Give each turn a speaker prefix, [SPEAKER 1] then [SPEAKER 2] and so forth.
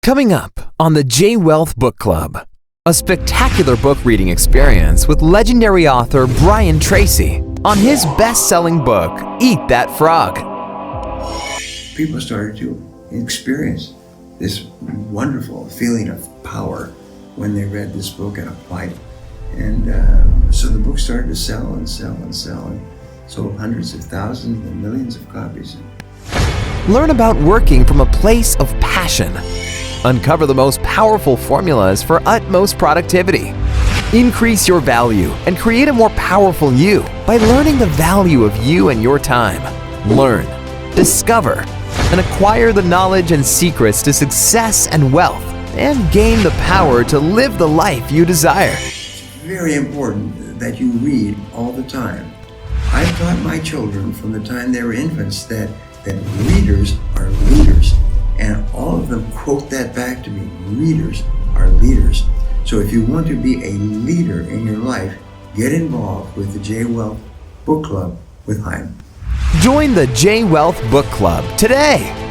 [SPEAKER 1] Coming up on the J Wealth Book Club, a spectacular book reading experience with legendary author Brian Tracy on his best-selling book, Eat That Frog.
[SPEAKER 2] People started to experience this wonderful feeling of power when they read this book and applied it. And so the book started to sell and sell and sell, and sold hundreds of thousands and millions of copies.
[SPEAKER 1] Learn about working from a place of passion. Uncover the most powerful formulas for utmost productivity. Increase your value and create a more powerful you by learning the value of you and your time. Learn, discover, and acquire the knowledge and secrets to success and wealth, and gain the power to live the life you desire.
[SPEAKER 2] It's very important that you read all the time. I've taught my children from the time they were infants that readers are leaders. And all of them quote that back to me. Readers are leaders. So if you want to be a leader in your life, get involved with the J Wealth Book Club with Chaim.
[SPEAKER 1] Join the J Wealth Book Club today.